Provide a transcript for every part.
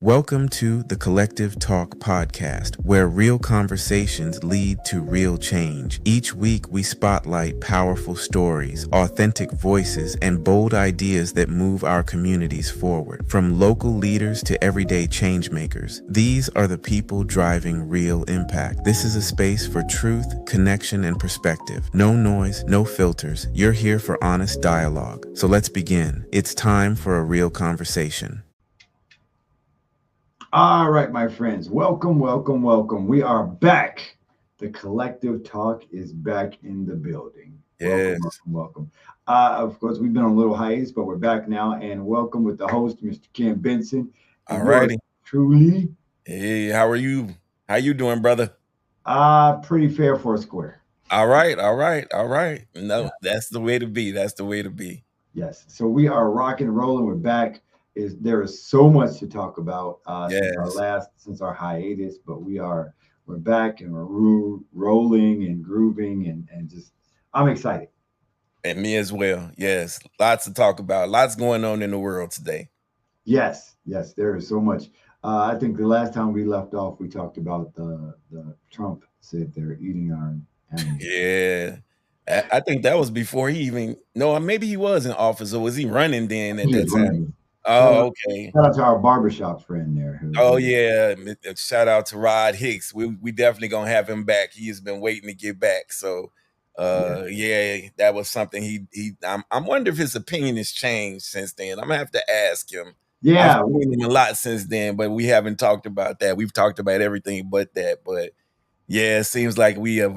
Welcome to the Collective Talk podcast, where real conversations lead to real change. Each week, we spotlight powerful stories, authentic voices, and bold ideas that move our communities forward. From local leaders to everyday change makers, these are the people driving real impact. This is a space for truth, connection, and perspective. No noise, no filters. You're here for honest dialogue. So let's begin. It's time for a real conversation. All right, my friends, welcome. We are back. The Collective Talk is back in the building. Yes. Welcome. Of course, we've been on a little hiatus, but we're back now. And welcome with the host, Mr. Ken Benson. All righty. Truly. Hey, how are you? How you doing, brother? Pretty fair for a square. All right. No, that's the way to be. Yes. So we are rocking and rolling. We're back. There is so much to talk about since our hiatus, but we're back and we're rolling and grooving and just I'm excited. And me as well. Yes, lots to talk about. Lots going on in the world today. Yes, there is so much. I think the last time we left off, we talked about the Trump said they're eating our animals. Yeah. I think that was before he even maybe he was in office, or was he running then at that time? Running. Oh, okay. Shout out to our barbershop friend there. Oh yeah. Shout out to Rod Hicks. We definitely gonna have him back. He has been waiting to get back. So yeah, that was something I'm wondering if his opinion has changed since then. I'm gonna have to ask him. Yeah, I've seen him a lot since then, but we haven't talked about that. We've talked about everything but that. But yeah, it seems like we have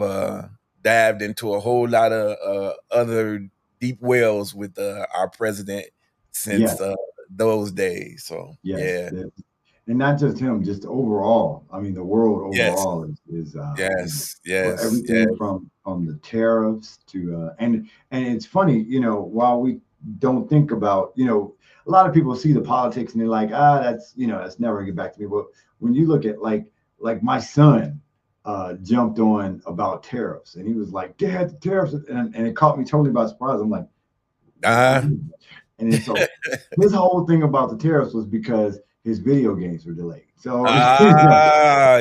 dived into a whole lot of other deep wells with our president since those days. So yeah. And not just him, just overall. I mean, the world overall is everything from the tariffs to and it's funny, while we don't think about, a lot of people see the politics and they're like, that's never gonna get back to me. But when you look at like my son jumped on about tariffs and he was like, Dad, the tariffs, and it caught me totally by surprise. I'm like, and so his whole thing about the tariffs was because his video games were delayed. So that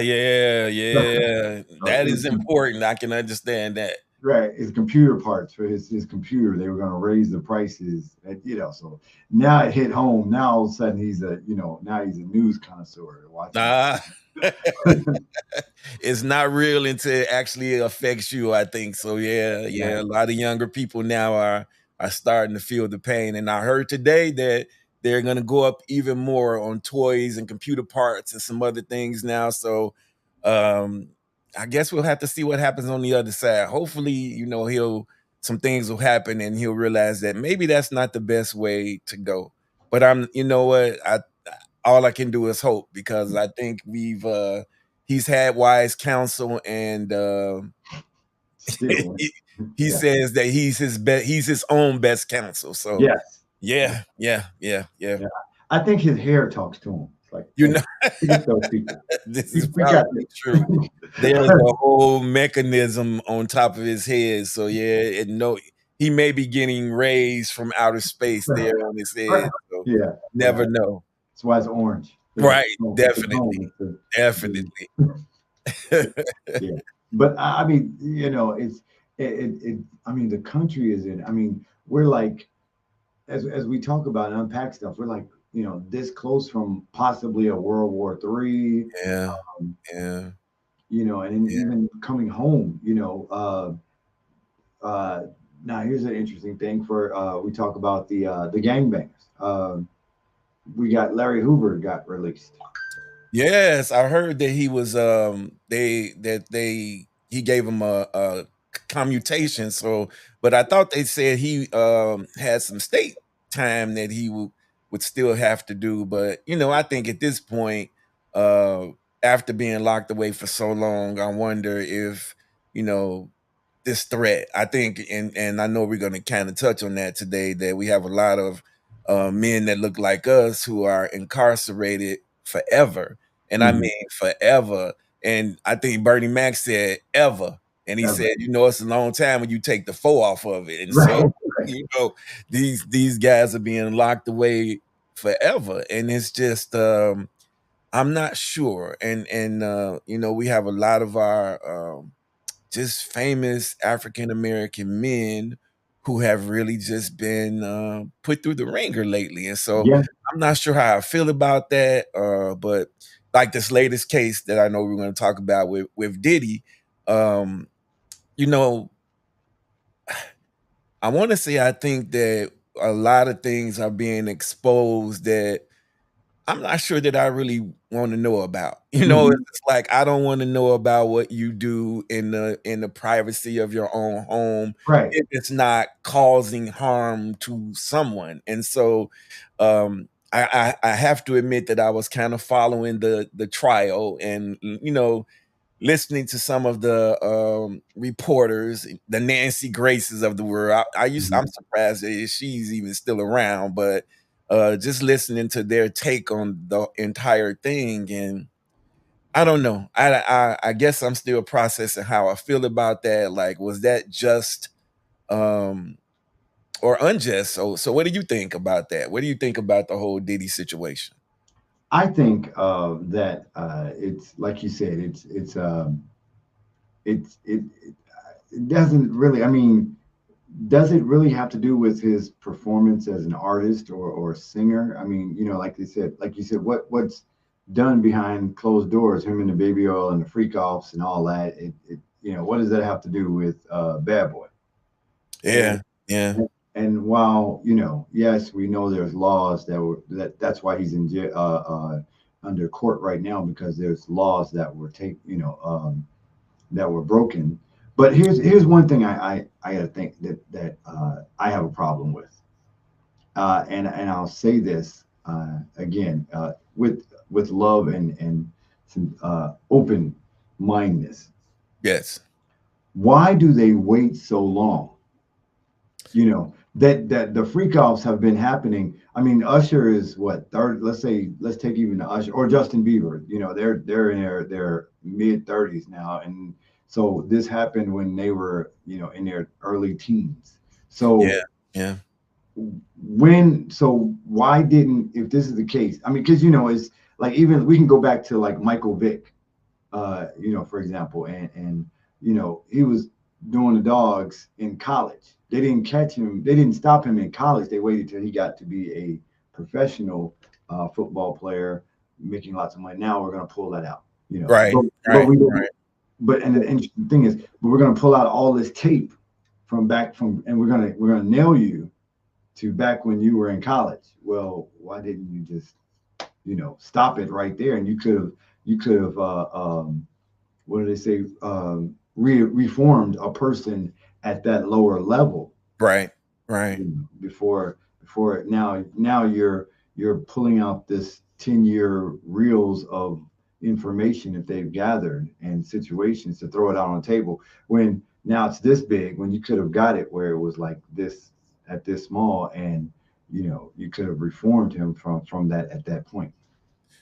is important. I can understand that. Right, his computer parts for his computer, they were going to raise the prices. So now it hit home. Now all of a sudden he's a news connoisseur. It's not real until it actually affects you, I think. So yeah. A lot of younger people now are starting to feel the pain. And I heard today that they're going to go up even more on toys and computer parts and some other things now. So I guess we'll have to see what happens on the other side. Hopefully, some things will happen and he'll realize that maybe that's not the best way to go. But all I can do is hope, because I think he's had wise counsel, and he says that he's his own best counsel. So yeah. I think his hair talks to him. Those people. This is probably true. There's a whole mechanism on top of his head. So yeah, he may be getting rays from outer space there on his head. So never know. That's why it's orange. Right, definitely. Yeah, but I mean, it's I mean, the country is in. I mean, we're like, as we talk about and unpack stuff, we're like, this close from possibly a World War III. And even coming home, now here's an interesting thing for we talk about the gangbangers. We got Larry Hoover got released. Yes, I heard that he was he gave him a commutation. So, but I thought they said he had some state time that he would still have to do. But I think at this point, after being locked away for so long, I wonder if this threat. I think, and I know we're going to kind of touch on that today, that we have a lot of men that look like us who are incarcerated forever. And I mean forever. And I think Bernie Mac said ever. And he said, it's a long time when you take the 4 off of it. And so, these guys are being locked away forever. And it's just I'm not sure, and you know, we have a lot of our just famous African American men who have really just been put through the ringer lately, and so Yeah, I'm not sure how I feel about that. But like this latest case that I know we're going to talk about with Diddy, um, you know, I want to say I think that a lot of things are being exposed that I'm not sure that I really wanna know about. You know, hmm, it's like, I don't wanna know about what you do in the privacy of your own home right. if it's not causing harm to someone, and so, I have to admit that I was kinda following the trial and, you know, listening to some of the reporters, the Nancy Graces of the world. I'm Mhm. surprised that she's even still around, but just listening to their take on the entire thing, and I don't know. I guess I'm still processing how I feel about that. Like, was that just um, or unjust? So what do you think about that? What do you think about the whole Diddy situation? I think that it's like you said, it doesn't really. I mean, does it really have to do with his performance as an artist or singer? I mean, like they said, like you said, what's done behind closed doors, him and the baby oil and the freak offs and all that. What does that have to do with Bad Boy? And Yeah, yeah, and while yes, we know there's laws that's why he's in jail, under court right now because there's laws that were that were broken. But here's one thing I gotta think that I have a problem with, and I'll say this again with love and some open mindedness. yes, Why do they wait so long? That the freak offs have been happening. I mean, Usher is what third. Let's take even Usher or Justin Bieber. They're in their mid 30s now, and so this happened when they were in their early teens. yeah, So yeah, why didn't, if this is the case? I mean, because it's like, even we can go back to like Michael Vick, for example, and he was doing the dogs in college. They didn't catch him. They didn't stop him in college. They waited till he got to be a professional football player, making lots of money. Now we're going to pull that out, right, but right, we didn't. right. But and the interesting thing is, but we're going to pull out all this tape and we're gonna nail you to back when you were in college. Well, why didn't you just stop it right there? And you could have what do they say, reformed a person at that lower level, Right, right. before now you're pulling out this 10-year reels of information that they've gathered and situations to throw it out on the table, when now it's this big, when you could have got it where it was like this, at this small, and you could have reformed him from that at that point.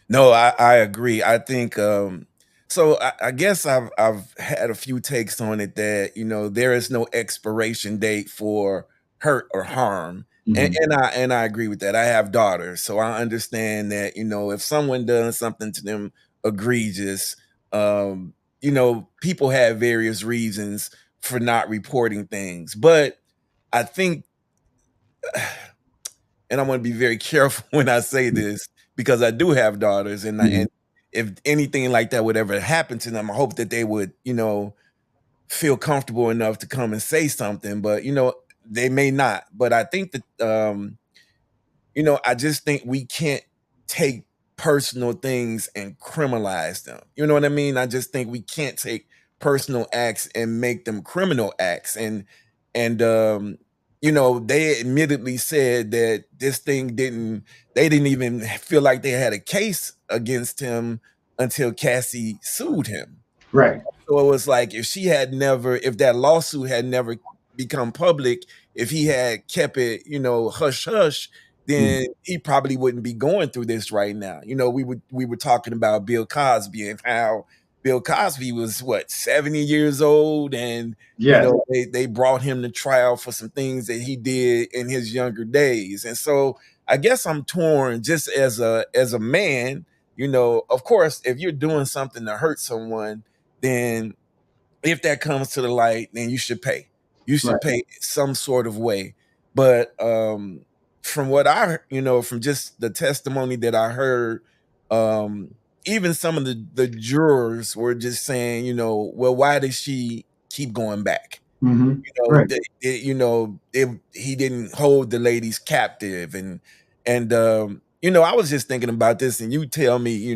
No, I agree. I think so I guess I've had a few takes on it that, you know, there is no expiration date for hurt or harm. And, Hmm. and I agree with that. I have daughters, so I understand that, you know, if someone does something to them egregious, you know, people have various reasons for not reporting things. But I think and I want to be very careful when I say this because I do have daughters, and Hmm. if anything like that would ever happen to them, I hope that they would, you know, feel comfortable enough to come and say something. But you know, they may not. But I think that you know, I just think we can't take personal things and criminalize them. You know what I mean? I just think we can't take personal acts and make them criminal acts. And you know, they admittedly said that this thing didn't they didn't even feel like they had a case against him until Cassie sued him. Right. So it was like if that lawsuit had never become public, if he had kept it, you know, hush hush, Mhm. then he probably wouldn't be going through this right now. You know, we were talking about Bill Cosby and how Bill Cosby was what, 70 years old, and you Yes. know, they brought him to trial for some things that he did in his younger days. And so I guess I'm torn just as a man. of course, if you're doing something to hurt someone, then if that comes to the light, then you should pay. You should Right. pay some sort of way. But from what from just the testimony that I heard, um, even some of the jurors were just saying, well, why did she keep going back? Hmm. Right. He didn't hold the ladies captive, and I was just thinking about this, and you tell me,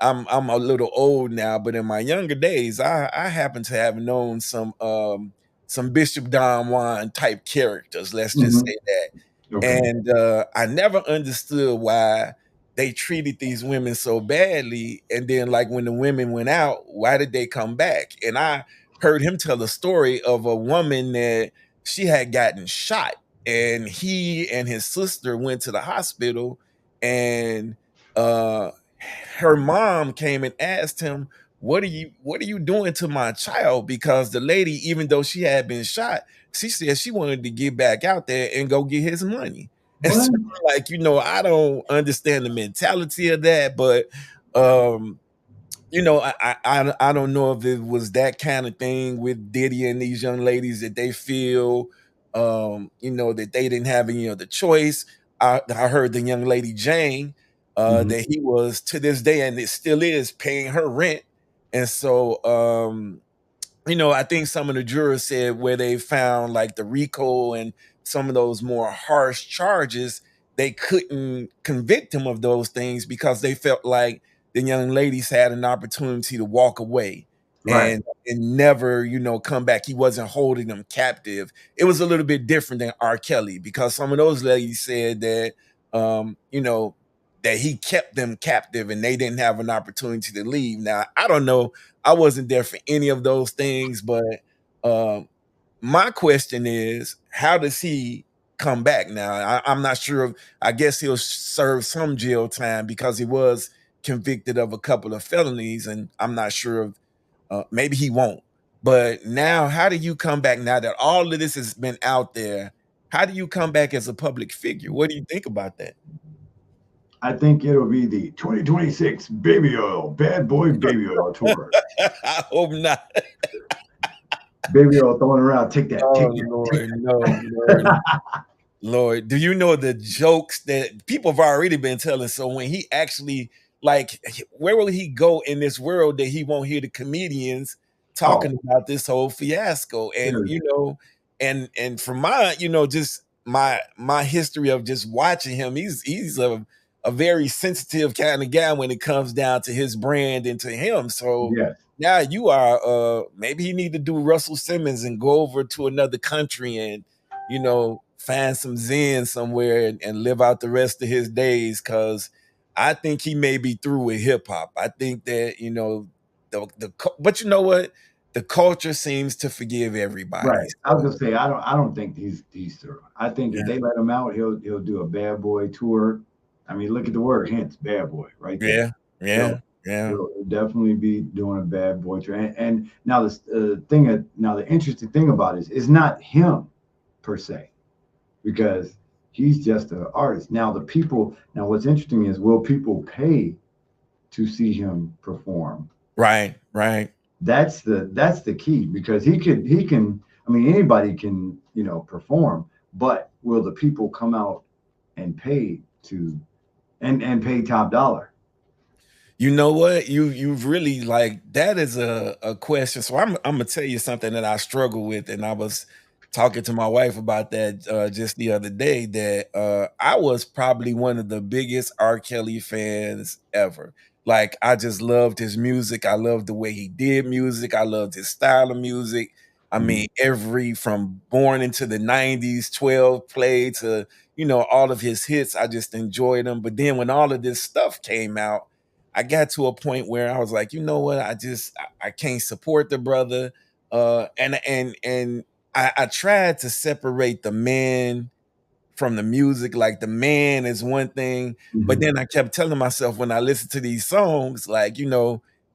I'm a little old now, but in my younger days, I happen to have known some Bishop Don Juan type characters, let's just Hmm. say that. Okay. And I never understood why they treated these women so badly, and then like when the women went out, why did they come back? And I heard him tell a story of a woman that she had gotten shot, and he and his sister went to the hospital, and uh her mom came and asked him, what are you doing to my child? Because the lady, even though she had been shot, she said she wanted to get back out there and go get his money. And so, What? like, I don't understand the mentality of that, but um I don't know if it was that kind of thing with Diddy and these young ladies that they feel, that they didn't have any other choice. I heard the young lady Jane, Hmm. that he was to this day, and it still is, paying her rent. And so, I think some of the jurors said where they found like the RICO and some of those more harsh charges, they couldn't convict him of those things because they felt like the young ladies had an opportunity to walk away Right. and never, come back. He wasn't holding them captive. It was a little bit different than R. Kelly, because some of those ladies said that, that he kept them captive and they didn't have an opportunity to leave. Now, I don't know, I wasn't there for any of those things, but um, my question is, how does he come back now? I'm not sure. I guess he'll serve some jail time because he was convicted of a couple of felonies, and I'm not sure of. Maybe he won't. But now, how do you come back now that all of this has been out there? How do you come back as a public figure? What do you think about that? I think it'll be the 2026 Baby Oil, Bad Boy Baby Oil tour. I hope not. Baby Oil throwing around. Take that. Oh Take that. Take Lord, no, Lord. Lord, do you know the jokes that people have already been telling? So when he actually, like, where will he go in this world that he won't hear the comedians Oh, talking about this whole fiasco? And seriously. and from my, just my history of just watching him, he's a very sensitive kind of guy when it comes down to his brand and to him. So Yes. now you are maybe he need to do Russell Simmons and go over to another country and find some zen somewhere and live out the rest of his days, because I think he may be through with hip hop. I think that, but you know what? The culture seems to forgive everybody. Right. I was So gonna say I don't think he's through. I think if yeah, they let him out, he'll do a Bad Boy tour. I mean, look at the word hints, Bad Boy, right there. yeah, yeah, He'll yeah. he'll definitely be doing a Bad Boy tour. And now the interesting thing about it is it's not him per se, because he's just an artist. Now what's interesting is, will people pay to see him perform? Right, right. That's the key, because he can, I mean, anybody can, perform, but will the people come out and pay to and pay top dollar? You know what? You've really, like, that is a question. So I'm gonna tell you something that I struggle with, and I was talking to my wife about that just the other day. That I was probably one of the biggest R. Kelly fans ever. Like, I just loved his music. I loved the way he did music. I loved his style of music. I Mhm. mean, every from Born into the '90s, 12 Play to all of his hits. I just enjoyed them. But then when all of this stuff came out, I got to a point where I was like, you know what? I can't support the brother. And I tried to separate the man from the music. Like, the man is one thing, but Mhm. then I kept telling myself when I listened to these songs, like,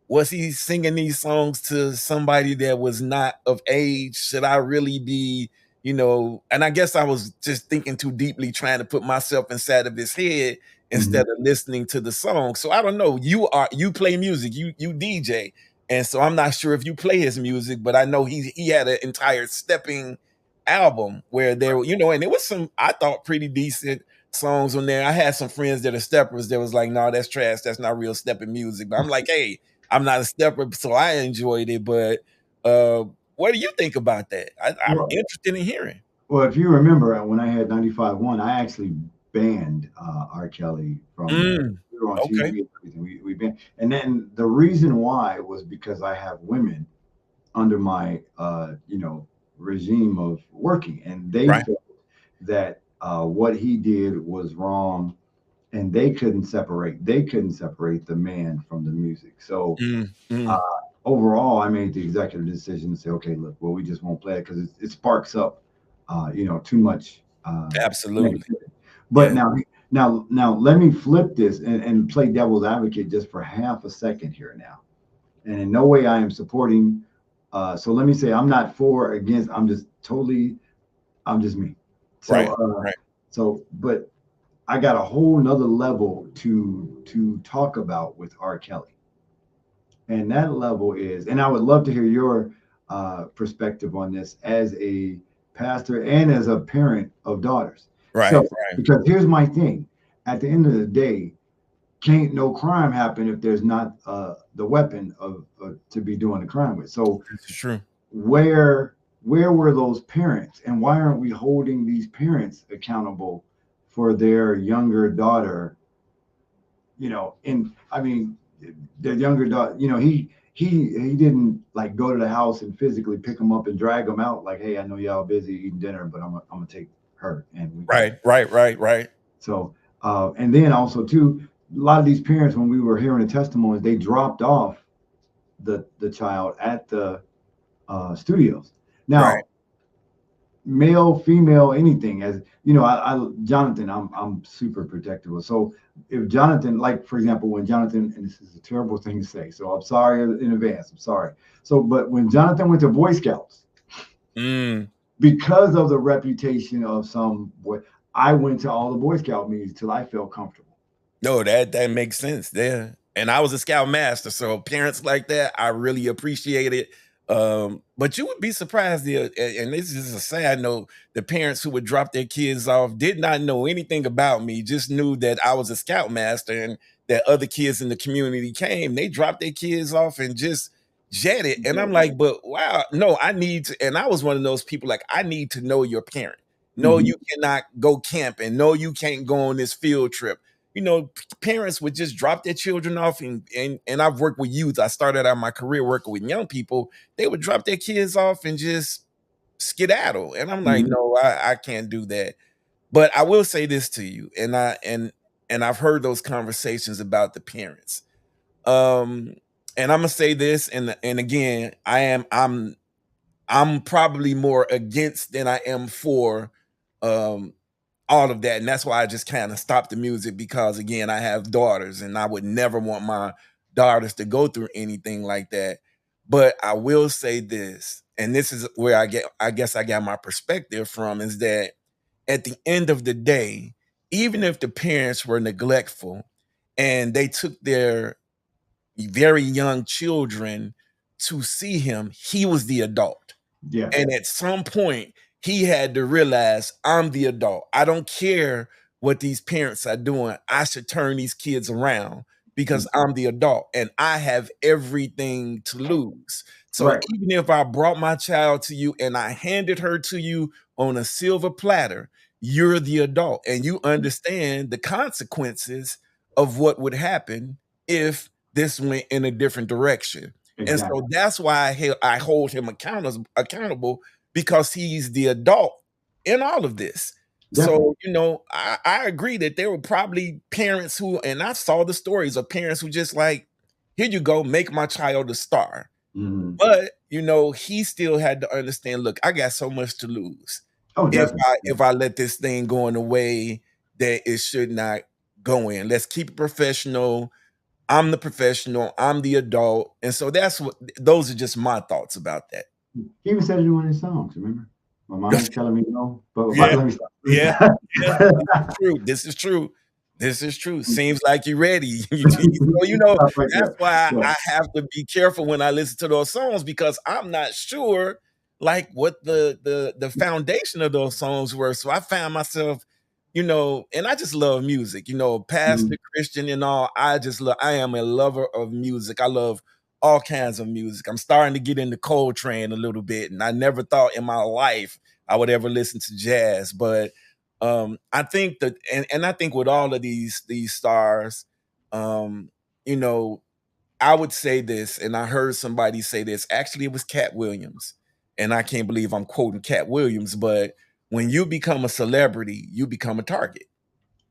was he singing these songs to somebody that was not of age? Should I really be, and I guess I was just thinking too deeply, trying to put myself inside of his head. instead of listening to the song. So I don't know. You play music, you DJ, and so I'm not sure if you play his music, but I know he had an entire stepping album where there were, and there was some I thought pretty decent songs on there. I had some friends that are steppers that was like, no, that's trash. That's not real stepping music. But I'm like, hey, I'm not a stepper, so I enjoyed it. But uh, what do you think about that? I'm Well, interested in hearing. well, if you remember when I had 95.1, I actually banned R. Kelly from. Mm, We were on okay. TV and everything. We banned, and then the reason why was because I have women under my regime of working, and they Right. felt that what he did was wrong, and they couldn't separate the man from the music. So Mm, uh, mm, overall, I made the executive decision to say, okay, look, well, we just won't play it because it sparks up, too much absolutely. negativity. But Yeah. now, let me flip this and play devil's advocate just for half a second here now. And in no way I am supporting. So let me say I'm not for or against. I'm just me. So Right. Right. but I got a whole nother level to talk about with R. Kelly, and that level is, and I would love to hear your perspective on this as a pastor and as a parent of daughters. Right. So Right. because here's my thing, at the end of the day, can't no crime happen if there's not the weapon of to be doing the crime with. So This is true. where were those parents, and why aren't we holding these parents accountable for their younger daughter? And I mean, their younger daughter. He didn't like go to the house and physically pick them up and drag them out. Like, hey, I know y'all busy eating dinner, but I'm gonna take her and we go. Right. Right. Right. Right. So and then also too, a lot of these parents, when we were hearing the testimonies, they dropped off the child at the studios. Right. Now, male, female, anything. As you know, Jonathan, I'm super protective of. So if Jonathan, like for example, when Jonathan, and this is a terrible thing to say, so I'm sorry in advance. I'm sorry. So, but when Jonathan went to Boy Scouts, Mm. because of the reputation of some boy, I went to all the Boy Scout meetings till I felt comfortable. No, that makes sense there. And I was a scout master, so parents like that, I really appreciate it. But you would be surprised, and this is a sad note, the parents who would drop their kids off did not know anything about me, just knew that I was a scout master and that other kids in the community came. They dropped their kids off and just jetted. And I'm like, but wow, no, I need to. And I was one of those people like, I need to know your parent. No, Mhm. you cannot go camping. No, you can't go on this field trip. Parents would just drop their children off, and I've worked with youth. I started out my career working with young people. They would drop their kids off and just skedaddle. And I'm like, Mhm. no, I can't do that. But I will say this to you, and I've heard those conversations about the parents. Um, and I'm gonna say this, and again, I'm probably more against than I am for um all of that. And that's why I just kind of stopped the music because again, I have daughters and I would never want my daughters to go through anything like that. But I will say this, and this is where I guess I got my perspective from, is that at the end of the day, even if the parents were neglectful and they took their very young children to see him, he was the adult. Yeah. And at some point, he had to realize I'm the adult. I don't care what these parents are doing. I should turn these kids around because Mhm. I'm the adult and I have everything to lose. So Right. even if I brought my child to you and I handed her to you on a silver platter, you're the adult and you understand the consequences of what would happen if this went in a different direction. And Exactly. so that's why I hold him accountable because he's the adult in all of this. Definitely. So, I agree that there were probably parents who, and I saw the stories of parents who just like, here you go, make my child a star. Mhm. But, he still had to understand, look, I got so much to lose. Oh, If definitely. I let this thing go in a way that it should not go in. Let's keep it professional. I'm the professional, I'm the adult, and so those are just my thoughts about that. He even said it in one of his songs. Remember, my mind's telling me no, but Yeah, let me stop. Let me yeah, stop. yeah, this is true, this is true. This is true. Mm. Seems like you're ready. So, Stuff like that's that. why Yeah. I have to be careful when I listen to those songs because I'm not sure like what the foundation of those songs were. So I found myself, and I just love music, pastor, Mhm. Christian and all. I am a lover of music. I love all kinds of music. I'm starting to get into Coltrane a little bit, and I never thought in my life I would ever listen to jazz, but I think that and I think with all of these stars, um, you know, I would say this, and I heard somebody say this. Actually, it was Cat Williams, and I can't believe I'm quoting Cat Williams, but when you become a celebrity, you become a target.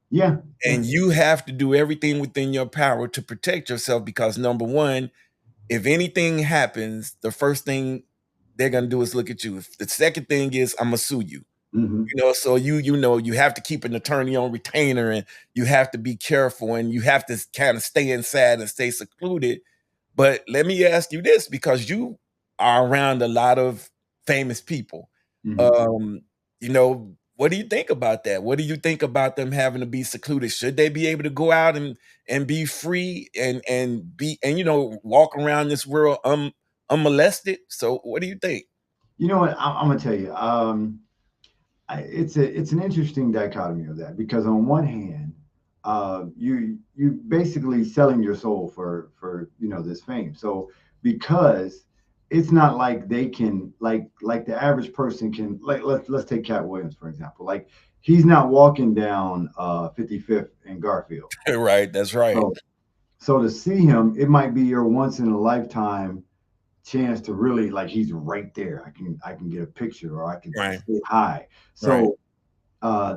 Yeah. Yeah. And you have to do everything within your power to protect yourself because number one, if anything happens, the first thing they're gonna do is look at you. The second thing is I'm gonna sue you. Hmm. So you have to keep an attorney on retainer and you have to be careful and you have to kind of stay inside and stay secluded. But let me ask you this because you are around a lot of famous people. Hmm. Um, what do you think about that? What do you think about them having to be secluded? Should they be able to go out and be free and walk around this world unmolested? So what do you think? You know what? I'm gonna tell you. It's an interesting dichotomy of that because on one hand, you basically selling your soul for this fame. So because it's not like they can like the average person can like let's take Cat Williams for example. Like he's not walking down 55th and Garfield. Right, that's right. So so to see him, it might be your once in a lifetime chance to really like he's right there. I can get a picture or I can Right, say hi. right, So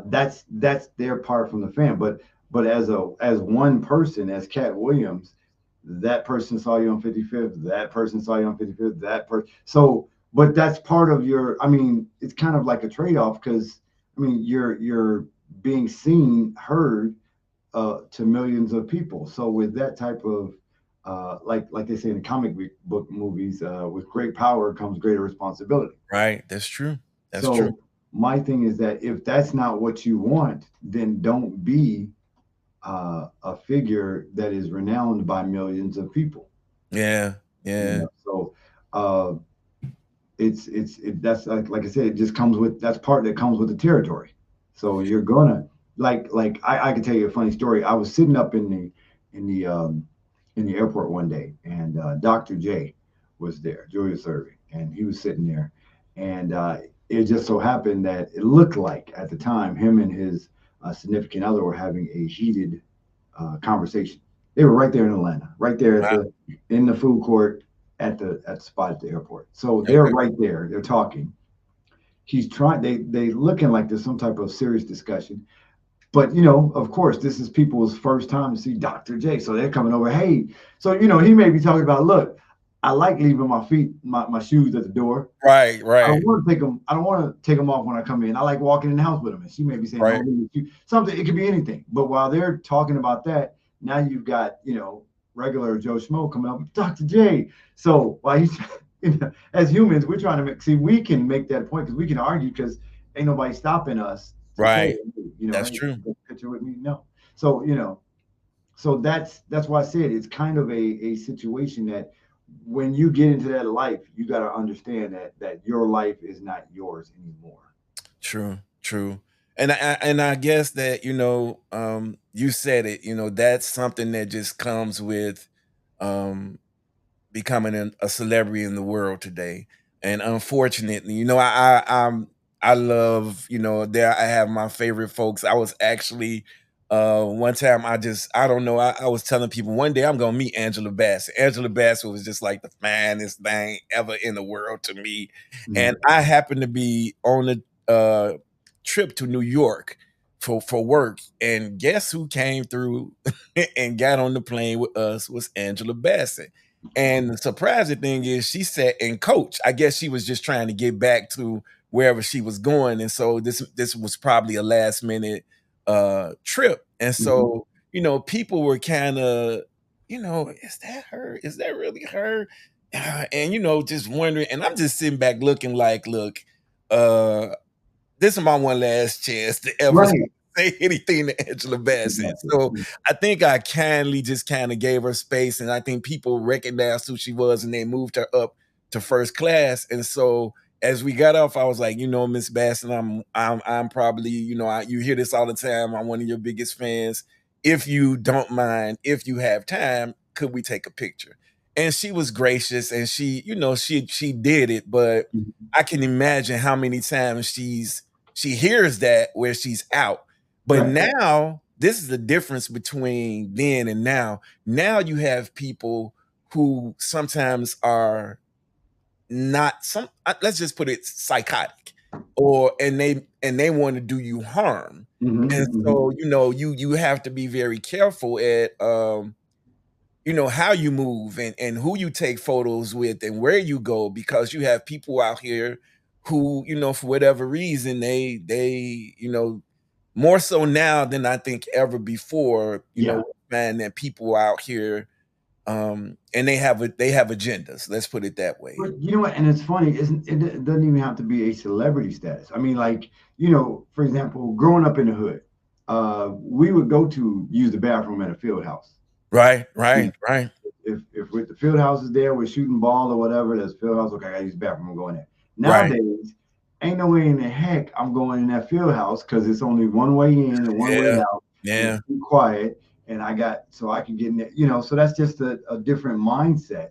that's their part from the fan. But as one person, as Cat Williams, that person saw you on 55th. That person saw you on 55th. That person. So, but that's part of your. I mean, it's kind of like a trade off because I mean you're being seen, heard to millions of people. So with that type of like they say in the book movies, with great power comes greater responsibility. right. That's true. That's true. So my thing is that if that's not what you want, then don't be a figure that is renowned by millions of people. Yeah, You yeah, know, so uh, that's like I said, it just comes with that's part that comes with the territory. So you're gonna I can tell you a funny story. I was sitting up in the in the airport one day, and Dr. J was there, Julius Irving, and he was sitting there, and it just so happened that it looked like at the time him and his significant other were having a heated conversation. They were right there in Atlanta, right there at wow, the in the food court at the spot at the airport. So they're okay, right there. They're talking. He's trying. They looking like there's some type of serious discussion. But of course, this is people's first time to see Dr. J. So they're coming over. Hey, so he may be talking about, look, I like leaving my shoes at the door. right, I don't right, want to take them. I don't want to take them off when I come in. I like walking in the house with them. And she may be saying, right, "Don't leave your shoes." Something. It could be anything. But while they're talking about that, now you've got regular Joe Schmo coming up, Dr. J. So while he's as humans, we're trying to we can make that point because we can argue because ain't nobody stopping us to say, right. hey, That's hey, true. take a picture with me. No. So so that's why I said it's kind of a situation that when you get into that life, you got to understand that your life is not yours anymore. True, true. And I guess that, you said it, that's something that just comes with um becoming a celebrity in the world today. And unfortunately, I love, there I have my favorite folks. I was actually one time I don't know, I was telling people one day I'm gonna meet Angela Bassett. Angela Bassett was just like the finest thing ever in the world to me. And Mhm. I happened to be on a trip to New York for work. And guess who came through and got on the plane with us was Angela Bassett. And the surprising thing is she sat in coach. I guess she was just trying to get back to wherever she was going. And so this was probably a last minute trip. And Mhm. so, people were kind of, is that her? Is that really her? And just wondering. And I'm just sitting back looking like, look, uh, this is my one last chance to ever Right. say anything to Angela Bassett. Exactly. So I think I kindly just kind of gave her space, and I think people recognized who she was, and they moved her up to first class. And so as we got off, I was like, Miss Bassett, I'm probably, you hear this all the time. I'm one of your biggest fans. If you don't mind, if you have time, could we take a picture? And she was gracious, and she did it. But Mhm. I can imagine how many times she hears that where she's out. But Right. now this is the difference between then and now. Now you have people who sometimes are not some let's just put it psychotic, or and they want to do you harm. Hmm. And Hmm. so you have to be very careful at how you move, and who you take photos with, and where you go, because you have people out here who, for whatever reason, they more so now than I think ever before, Yeah. find that people out here, and they have agendas. Let's put it that way. But you know what? And it's funny, isn't it? It doesn't even have to be a celebrity status. I mean, like, for example, growing up in the hood, we would go to use the bathroom at a field house. Right, You know, right, right. if with the field house is there, we're shooting ball or whatever, there's field house. Okay, I gotta use the bathroom. I'm going there. Right. Nowadays, ain't no way in the heck I'm going in that field house because it's only one way in and one way Yeah. out, and it's Yeah. too quiet. And so I can get in there. So that's just a different mindset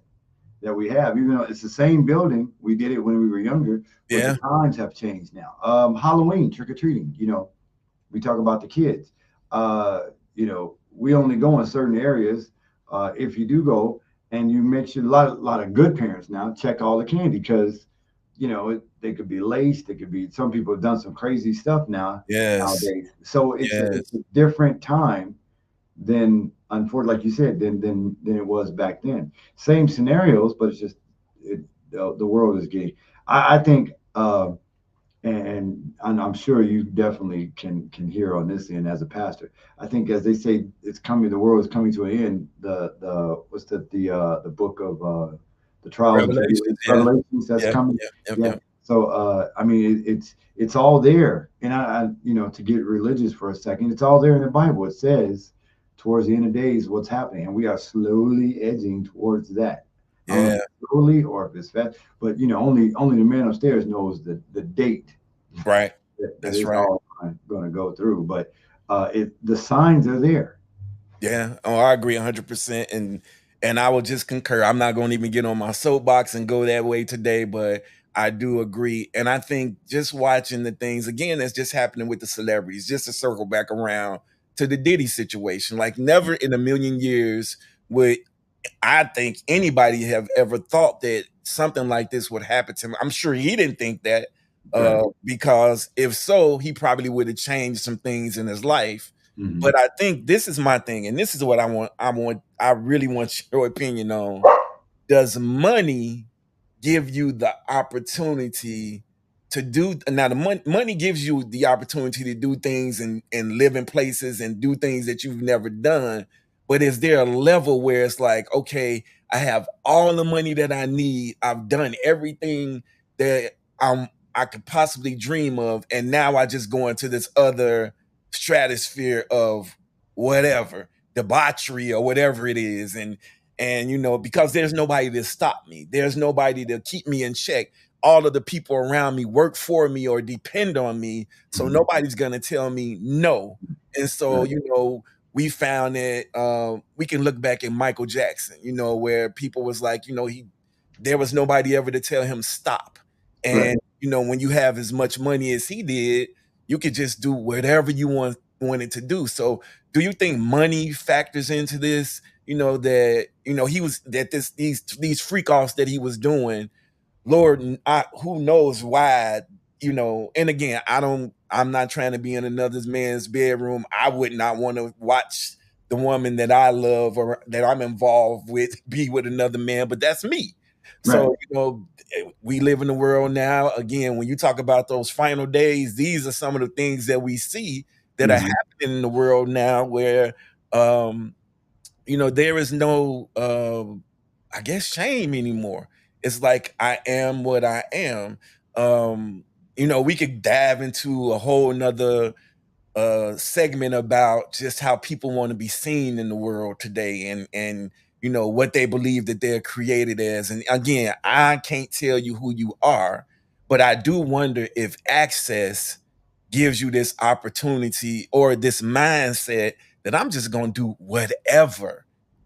that we have. Even though it's the same building, we did it when we were younger, but the Yeah. times have changed now. Halloween, trick or treating. We talk about the kids. We only go in certain areas. If you do go, and you make sure a lot of good parents now check all the candy because they could be laced. They could be. Some people have done some crazy stuff Yes. nowadays. So it's Yes. a different time than, unfortunately, like you said, than it was back then. Same scenarios, but it's just the world is getting. I think, and I'm sure you definitely can hear on this end as a pastor. I think, as they say, it's coming. The world is coming to an end. The what's the book of the trials and Revelations. tribulations, Yeah. Revelations, that's Yeah. coming. Yeah. Yep. Yeah. Yep. So I mean, it's all there, and to get religious for a second, it's all there in the Bible. It says towards the end of days what's happening, and we are slowly edging towards that. I don't know if Yeah. it's slowly or if it's fast, but only the man upstairs knows the date Right. that That's it's right. all going to go through. But the signs are there. Yeah. Oh, I agree 100%. And I will just concur. I'm not going to even get on my soapbox and go that way today, but I do agree. And I think just watching the things again that's just happening with the celebrities, just to circle back around to the Diddy situation, like never in a million years would I think anybody have ever thought that something like this would happen to him. I'm sure he didn't think that, Right. because if so, he probably would have changed some things in his life. Hmm. But I think this is my thing, and this is what I want. I really want your opinion on. Does money give you the opportunity to do now? The money gives you the opportunity to do things and live in places and do things that you've never done. But is there a level where it's like, okay, I have all the money that I need, I've done everything that I could possibly dream of, and now I just go into this other stratosphere of whatever debauchery or whatever it is, and because there's nobody to stop me, there's nobody to keep me in check. All of the people around me work for me or depend on me, so Hmm. nobody's going to tell me no. And so Right. we found that we can look back at Michael Jackson, where people was like, there was nobody ever to tell him stop. Right. And when you have as much money as he did, you could just do whatever you wanted to do. So do you think money factors into this? That he was that these freak offs that he was doing, Lord, who knows why, and again, I'm not trying to be in another man's bedroom. I would not want to watch the woman that I love or that I'm involved with be with another man, but that's me. Right. So, we live in the world now. Again, when you talk about those final days, these are some of the things that we see that are Hmm. happening in the world now where um there is no I guess shame anymore. It's like I am what I am. We could dive into a whole nother segment about just how people want to be seen in the world today, and you know what they believe that they're created as. And again, I can't tell you who you are, but I do wonder if access gives you this opportunity or this mindset that I'm just going to do whatever,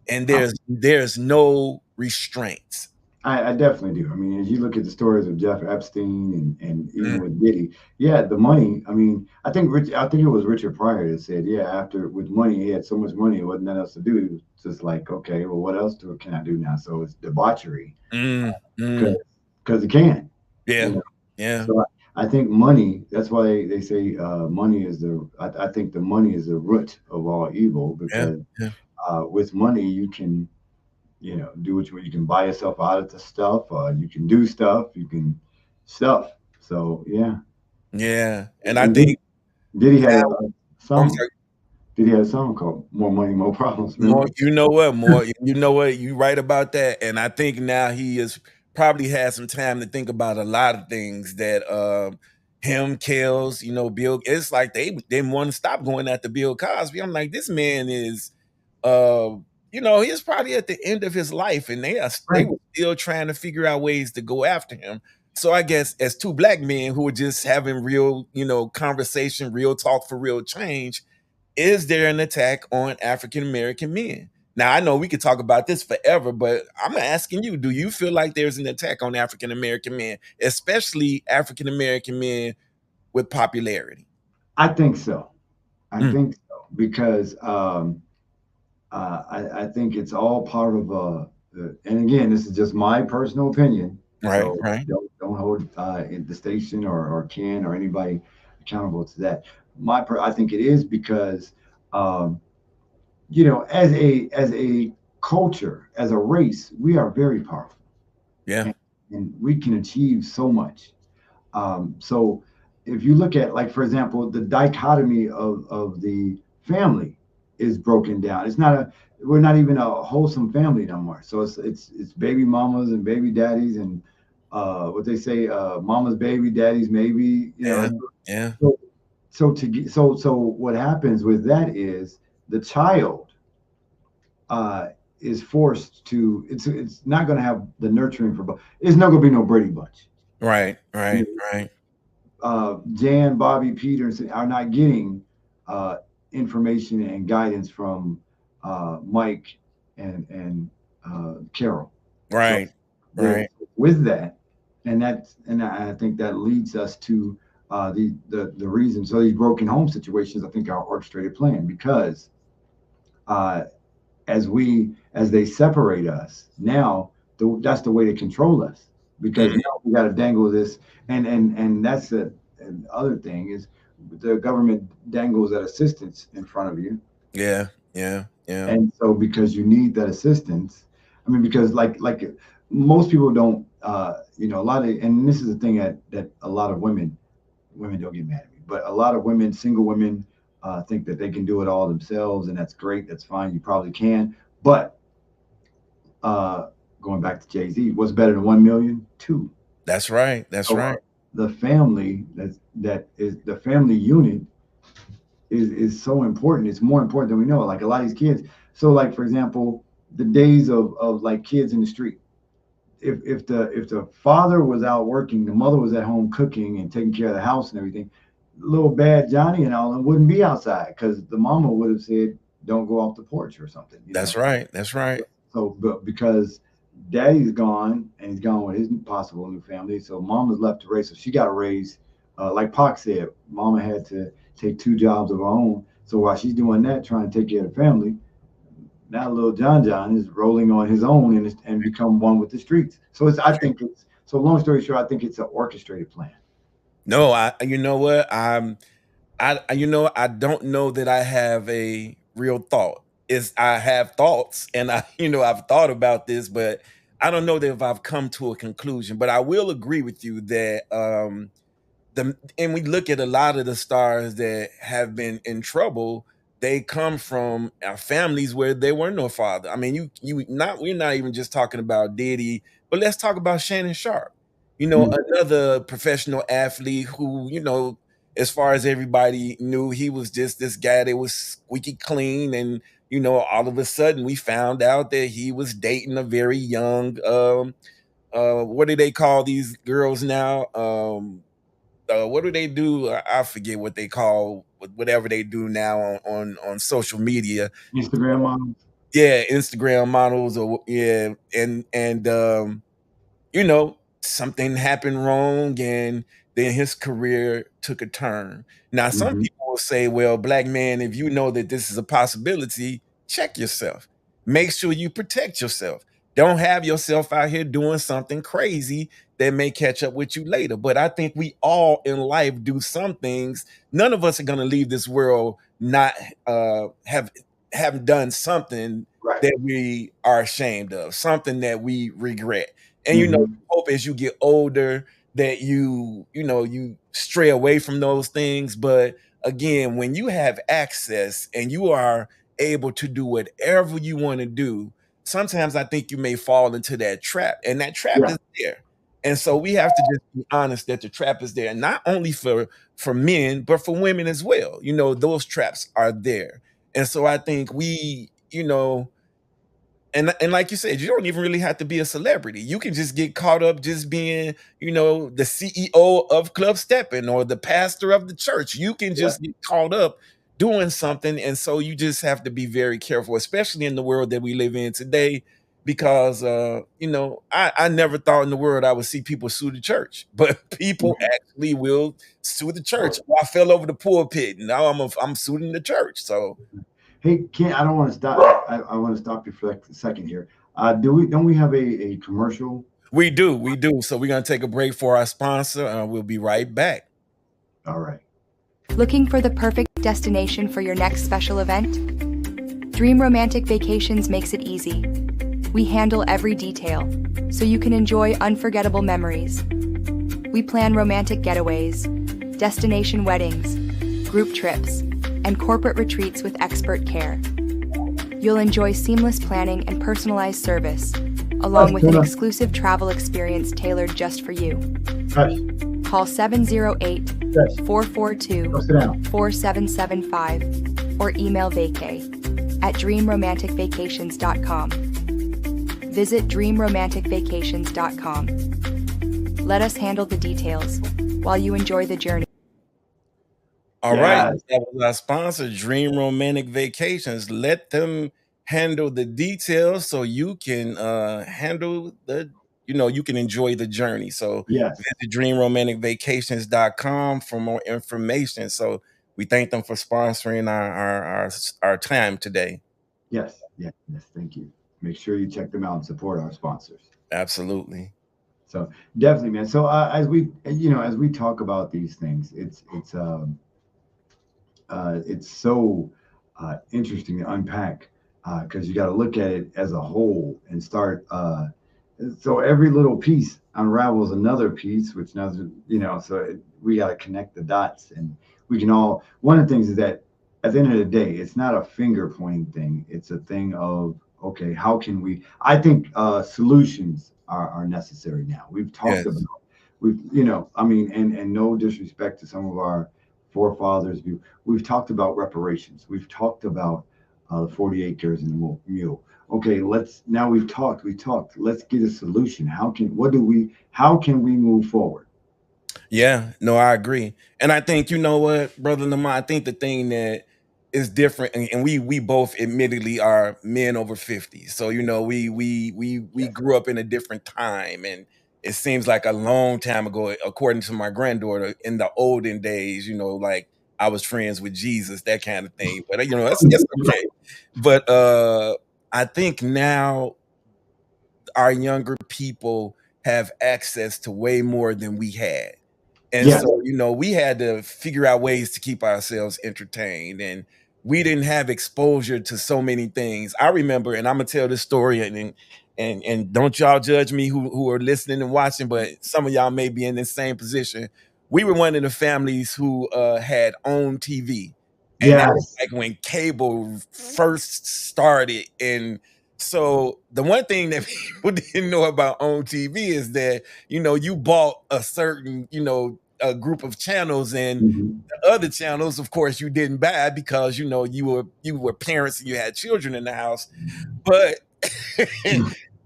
and I, there's no restraints. I definitely do. I mean, as you look at the stories of Jeff Epstein and even Mm, with Diddy, yeah, the money. I mean, I think it was Richard Pryor that said, yeah, after with money, he had so much money, it wasn't nothing else to do. He was just like, okay, well, what else can I do now? So it's debauchery mm, because mm. it can, you Yeah, know. yeah, So I think money. That's why they say money is the. I think the money is the root of all evil yeah, because yeah. with money you can do what you can buy yourself out of the stuff. You can do stuff. You can stuff. So yeah. Yeah, and I And think Diddy had now a I'm song. sorry. Diddy had a song called "More Money, More Problems." More, Remember? you know what? More, you know what? You right about that, and I think now he has probably had some time to think about a lot of things that him, Kels, you know, Bill. It's like they didn't want to stop going after Bill Cosby. I'm like, this man is, uh, you know, he's probably at the end of his life, and they Right. were still trying to figure out ways to go after him. So I guess as two black men who were just having real, you know, conversation, real talk for real change, is there an attack on African American men? Now, I know we could talk about this forever, but I'm asking you, do you feel like there's an attack on African American men, especially African American men with popularity? I think so. I Mm, think so because I think it's all part of and again, this is just my personal opinion. right, So right. don't hold the station or Ken or anybody accountable to that. I think it is because um, as a culture, as a race, we are very powerful Yeah, and, we can achieve so much. So if you look at, like, for example, the dichotomy of the family is broken down. We're not even a wholesome family no more. So it's baby mamas and baby daddies and what they say, mama's baby, daddy's maybe, yeah, yeah, so, so what happens with that is the child uh, is forced to, it's not going to have the nurturing for, it's not going to be no Brady Bunch. right, right, right, Jan, Bobby, Peters are not getting uh, information and guidance from Mike and Carol. So right, there, right. with that, and I think that leads us to the reason. So these broken home situations, I think, are orchestrated plan because uh, as they separate us now, that's the way to control us because Mm, now we got to dangle this and that's the other thing is the government dangles that assistance in front of you, yeah, yeah, yeah, and so because you need that assistance, I mean, because like most people don't a lot of, and this is the thing that a lot of women don't get mad at me, but a lot of women, single women, think that they can do it all themselves, and that's great. That's fine. You probably can, but uh, going back to Jay Z, what's better than 1 million? Two. that's right, that's So right. the family that is the family unit is so important. It's more important than we know. Like a lot of these kids. So like for example, the days of like kids in the street. If the father was out working, the mother was at home cooking and taking care of the house and everything, little bad Johnny and all them wouldn't be outside because the mama would have said, "Don't go off the porch" or something, you That's know. right, that's right. So, but because daddy's gone and he's gone with his possible new family, so mama's left to raise. So she got raised, like Pac said, mama had to take two jobs of her own. So while she's doing that, trying to take care of the family, now little John is rolling on his own and become one with the streets. So I think it's, so long story short, I think it's an orchestrated plan. No, you know what? You know, I don't know that I have a real thought. Is I have thoughts and you know, I've thought about this, but I don't know that if I've come to a conclusion. But I will agree with you that and we look at a lot of the stars that have been in trouble, they come from families where there were no father. I mean, we're not even just talking about Diddy, but let's talk about Shannon Sharp. You know, Mm. another professional athlete who, you know, as far as everybody knew, he was just this guy that was squeaky clean. And, all of a sudden we found out that he was dating a very young, what do they call these girls now? What do they do? I forget what they call whatever they do now on social media. Instagram models. Yeah, Instagram models, or yeah, and something happened wrong, and then his career took a turn. Now, some Hmm. people will say, well, black man, if you know that this is a possibility, check yourself. Make sure you protect yourself. Don't have yourself out here doing something crazy that may catch up with you later. But I think we all in life do some things. None of us are going to leave this world not have done something Right. that we are ashamed of, something that we regret. And Hmm. hope as you get older that you stray away from those things. But again, when you have access and you are able to do whatever you want to do, sometimes I think you may fall into that trap, and that trap Yeah. is there. And so we have to just be honest that the trap is there, not only for men, but for women as well. Those traps are there. And so I think and like you said, you don't even really have to be a celebrity. You can just get caught up just being, the CEO of Club Steppin' or the pastor of the church. You can Yeah. just get caught up doing something. And so you just have to be very careful, especially in the world that we live in today. Because I never thought in the world I would see people sue the church, but people Mhm. actually will sue the church. Well, Oh, I fell over the pulpit, and now I'm suing the church. So hey, Ken, I don't want to stop. I want to stop you for like a second here. Don't we have a commercial? we do. So we're gonna take a break for our sponsor. We'll be right back. All right. Looking for the perfect destination for your next special event? Dream Romantic Vacations makes it easy. We handle every detail, so you can enjoy unforgettable memories. We plan romantic getaways, destination weddings, group trips, and corporate retreats with expert care. You'll enjoy seamless planning and personalized service, along with an exclusive travel experience tailored just for you. Hush. Call 708 Hush. 442 Go sit down. 4775 or email vacay at dreamromanticvacations.com. Visit dreamromanticvacations.com. Let us handle the details while you enjoy the journey. All right, Yes. that was our sponsor, Dream Romantic Vacations. Let them handle the details so you can handle you can enjoy the journey. So Yes. visit dreamromanticvacations.com for more information. So we thank them for sponsoring our time today. Yes. Yes. Yes. Thank you. Make sure you check them out and support our sponsors. Absolutely. So definitely, man. So as we talk about these things, it's so interesting to unpack because you got to look at it as a whole and start. So every little piece unravels another piece, which now, we got to connect the dots, and we can all. One of the things is that at the end of the day, it's not a finger pointing thing. It's a thing of, okay, how can we? I think solutions are necessary now. We've talked about, Yes. I mean, and no disrespect to some of our forefathers' view. We've talked about reparations. We've talked about the 40 acres and the mule. Okay, now we talked. Let's get a solution. How can we move forward? Yeah, no, I agree. And I think, you know what, brother Lamar, I think the thing that is different, and we both admittedly are men over 50. So, we Yes. grew up in a different time, and it seems like a long time ago, according to my granddaughter, in the olden days, like I was friends with Jesus, that kind of thing. But it's okay. But I think now our younger people have access to way more than we had. And Yes. so, we had to figure out ways to keep ourselves entertained, and we didn't have exposure to so many things. I remember, and I'm gonna tell this story, and don't y'all judge me who are listening and watching, but some of y'all may be in the same position. We were one of the families who had owned TV, and that was Yes. like when cable first started. And so the one thing that people didn't know about own TV is that you bought a certain a group of channels, and Mm-hmm. the other channels, of course, you didn't buy because you were parents and you had children in the house. But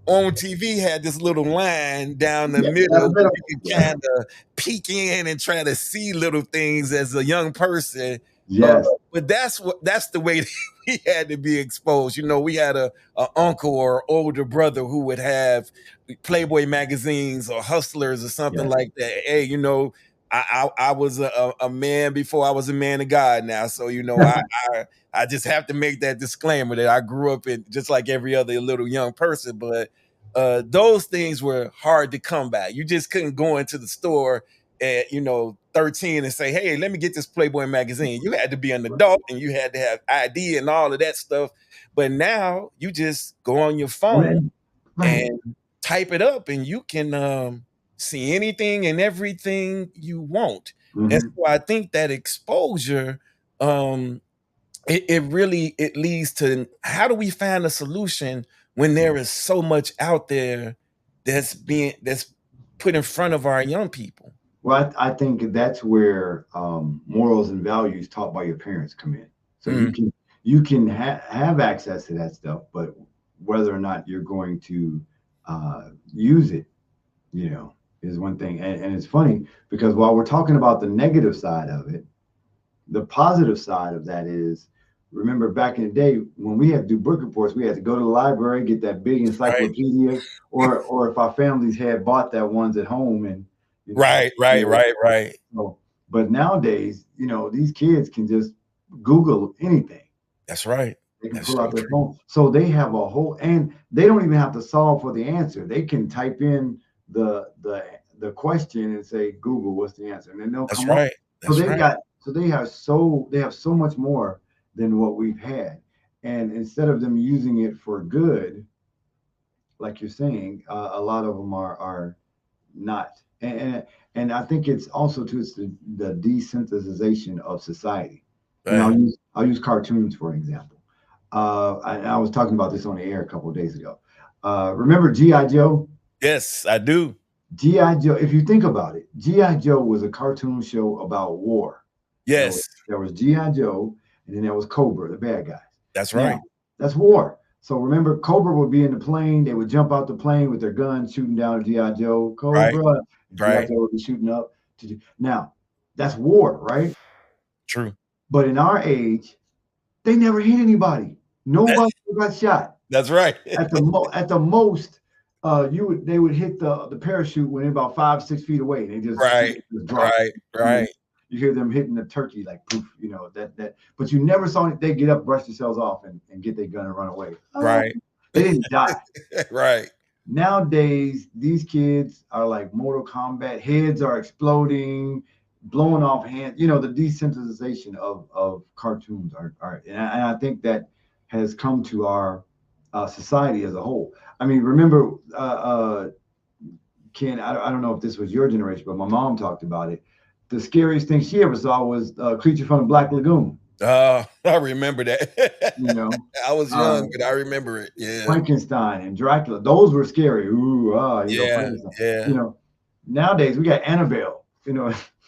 on TV had this little line down the Yeah, that's middle where better. you could Yeah. kind of peek in and try to see little things as a young person. Uh, Yes. but that's the way we had to be exposed. We had a uncle or older brother who would have Playboy magazines or Hustlers or something Yes. like that. Hey, I was a man before I was a man of God now. So, I just have to make that disclaimer that I grew up in just like every other little young person, but those things were hard to come by. You just couldn't go into the store at 13 and say, "Hey, let me get this Playboy magazine." You had to be an adult and you had to have ID and all of that stuff. But now you just go on your phone Right. and type it up, and you can see anything and everything you want. And Mm-hmm. so I think that exposure, um, it really it leads to, how do we find a solution when there is so much out there that's put in front of our young people? Well, I think that's where morals and values taught by your parents come in. So Mm, you can have access to that stuff, but whether or not you're going to use it, is one thing. And it's funny because while we're talking about the negative side of it, the positive side of that is, remember back in the day when we had to do book reports, we had to go to the library, get that big right, encyclopedia, or if our families had bought that ones at home, and you know, right, right, right, right. so, but nowadays, these kids can just Google anything. That's right. They can That's pull so out their true. phone. So they have a whole, and they don't even have to solve for the answer. They can type in the question and say, Google, what's the answer? And then they'll That's come up. right. So That's right. they have so much more than what we've had. And instead of them using it for good, like you're saying, a lot of them are not. And I think it's also too, it's the desensitization of society. Right. I'll use cartoons for an example. I was talking about this on the air a couple of days ago. Remember GI Joe? Yes, I do. GI Joe. If you think about it, GI Joe was a cartoon show about war. Yes, There was GI Joe, and then there was Cobra, the bad guys. that's Now right. that's war. So remember, Cobra would be in the plane. They would jump out the plane with their guns, shooting down at GI Joe. Right, Cobra, and GI right. Joe would be shooting up. Now that's war, right? True. But in our age, they never hit anybody. That, Nobody got shot. that's right. At the most, they would hit the parachute when they're about 5, 6 feet away. They Right, just drop. right, You know, right, you hear them hitting the turkey like poof. That. But you never saw it. They get up, brush themselves off, and get their gun and run away. right, They didn't die. right, Nowadays, these kids are like Mortal Kombat. Heads are exploding, blowing off hands. The desensitization of cartoons are and I think that has come to our society as a whole. I mean, remember, Ken, I don't know if this was your generation, but my mom talked about it. The scariest thing she ever saw was Creature from the Black Lagoon. I remember that. You know, I was uh, young, but I remember it. Yeah, Frankenstein and Dracula. Those were scary. Ooh, yeah, Frankenstein. yeah. Nowadays we got Annabelle.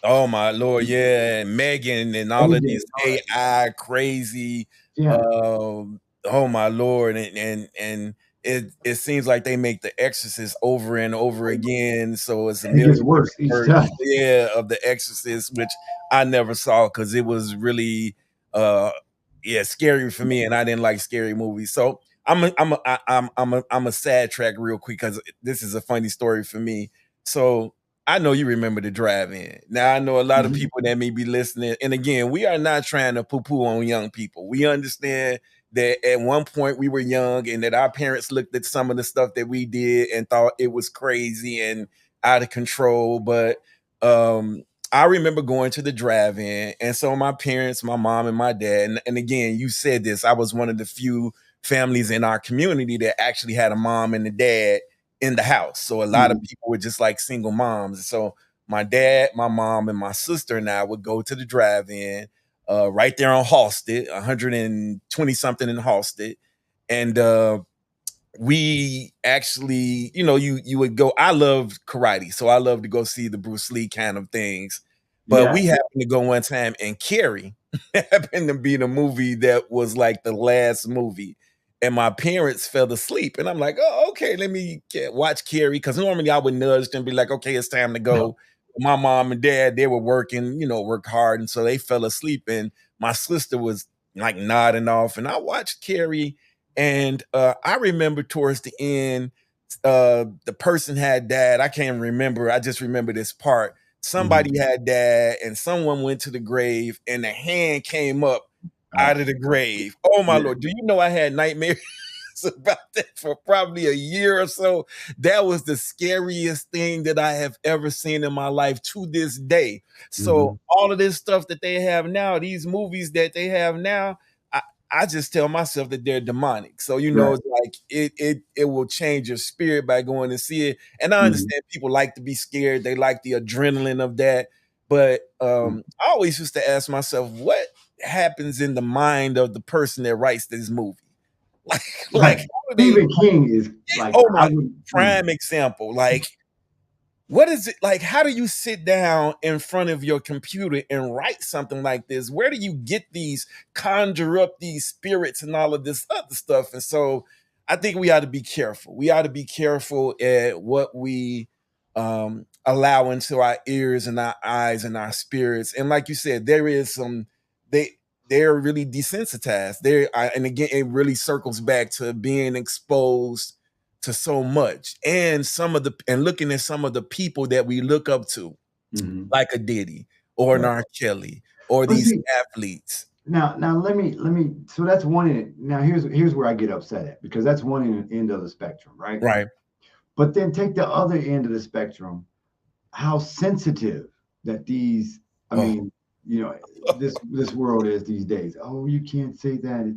Oh my lord, yeah, and Megan and all of AJ these and all that. AI crazy. Yeah, Oh my lord, and it seems like they make The Exorcist over and over again. So it's a and it gets million worse different each time. versions, yeah, of The Exorcist, which I never saw because it was really, uh, yeah, scary for me, and I didn't like scary movies. So I'm a sad track real quick because this is a funny story for me. So I know you remember the drive-in. Now I know a lot of Mhm. people that may be listening, and again, we are not trying to poo-poo on young people. We understand that at one point we were young, and that our parents looked at some of the stuff that we did and thought it was crazy and out of control. But um, I remember going to the drive-in, and so my parents, my mom and my dad, and again, you said this. I was one of the few families in our community that actually had a mom and a dad in the house. So a lot of Mhm. people were just like single moms. So my dad, my mom, and my sister and I would go to the drive-in right there on Halsted, 120 something in Halsted. And we actually, you would go. I loved karate, so I love to go see the Bruce Lee kind of things. But Yeah. we happened to go one time, and Carrie happened to be the movie that was like the last movie. And my parents fell asleep. And I'm like, oh, okay, let me watch Carrie. Because normally I would nudge them and be like, okay, it's time to go. My mom and dad, they were working, work hard. And so they fell asleep. And my sister was like nodding off. And I watched Carrie. And I remember towards the end, the person had died. I can't remember. I just remember this part. Somebody had died, and someone went to the grave, and the hand came up out of the grave. Oh my Lord. Do you know I had nightmares about that for probably a year or so? That was the scariest thing that I have ever seen in my life to this day. So all of this stuff that they have now, these movies that they have now, I just tell myself that they're demonic. So it's like it will change your spirit by going to see it. And I understand people like to be scared; they like the adrenaline of that. But I always used to ask myself, what happens in the mind of the person that writes this movie? Like how do they? Stephen King is like, Oh my prime example. Like, what is it like? How do you sit down in front of your computer and write something like this? Where do you get these, conjure up these spirits and all of this other stuff? And so I think we ought to be careful. We ought to be careful at what we allow into our ears and our eyes and our spirits. And like you said, there is some, they're really desensitized. And again, it really circles back to being exposed to so much, and looking at some of the people that we look up to, like a Diddy or an R. Kelly or these athletes. Now let me so that's one end. Now here's where I get upset at, because that's one end of the spectrum, right? Right. But then take the other end of the spectrum, how sensitive that these, I mean, this world is these days. Oh, you can't say that.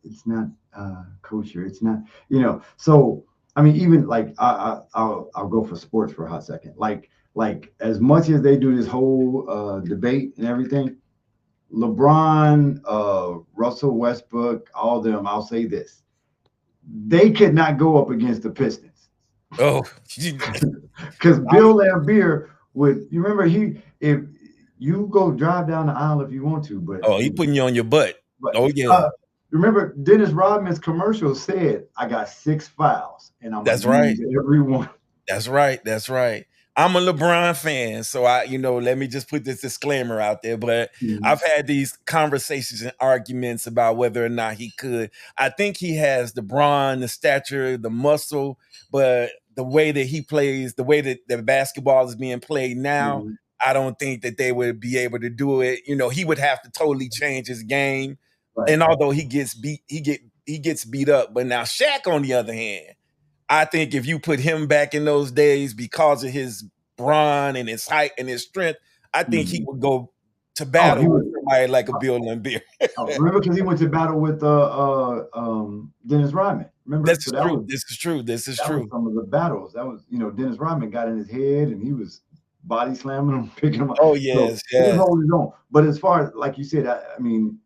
It's not kosher. It's not, So I mean, even like I'll go for sports for a hot second. Like as much as they do this whole debate and everything, LeBron, Russell Westbrook, all of them, I'll say this: they could not go up against the Pistons. Oh, because Bill Laimbeer would. You remember if you go drive down the aisle if you want to, but he putting you on your butt. But, oh yeah. Remember Dennis Rodman's commercial said, "I got 6 fouls, and I'm that's right. Every one." That's right. That's right. I'm a LeBron fan, so let me just put this disclaimer out there. But I've had these conversations and arguments about whether or not he could. I think he has the brawn, the stature, the muscle, but the way that he plays, the way that the basketball is being played now, I don't think that they would be able to do it. He would have to totally change his game. Right. And although he gets beat, he gets beat up. But now Shaq, on the other hand, I think if you put him back in those days, because of his brawn and his height and his strength, I think he would go to battle with somebody like a Bill Laimbeer. Remember, because he went to battle with Dennis Rodman. Remember, this is true. This is true. Was some of the battles. That was, Dennis Rodman got in his head and he was body slamming him, picking him up. Oh yes, so yes. He was holding his own. But as far as, like you said, I mean,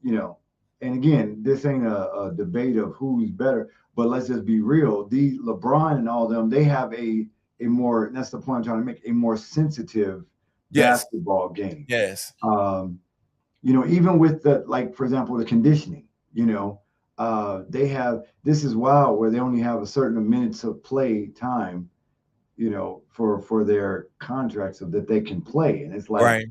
and again, this ain't a debate of who's better. But let's just be real. These LeBron and all them, they have a more, that's the point I'm trying to make, a more sensitive basketball game. Yes. Even with for example, the conditioning, they have, this is wild, where they only have a certain minutes of play time, for their contracts so that they can play. And it's like, right.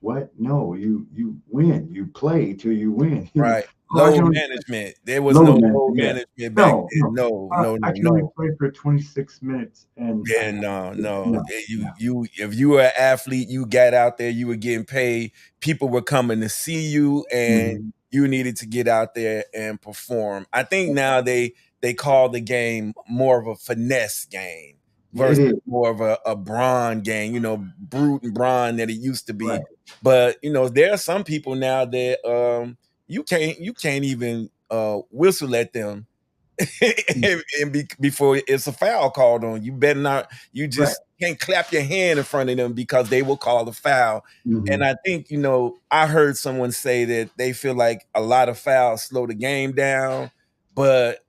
What? No, you win. You play till you win. Right. Load management. There was no load management back then. No. I can only play for 26 minutes. And no. If you were an athlete, you got out there, you were getting paid. People were coming to see you, and you needed to get out there and perform. I think now they call the game more of a finesse game versus more of a brawn game, brute and brawn that it used to be. Right. But there are some people now that you can't even whistle at them before it's a foul called on you. Better not. You just can't clap your hand in front of them because they will call the foul. And I think I heard someone say that they feel like a lot of fouls slow the game down, but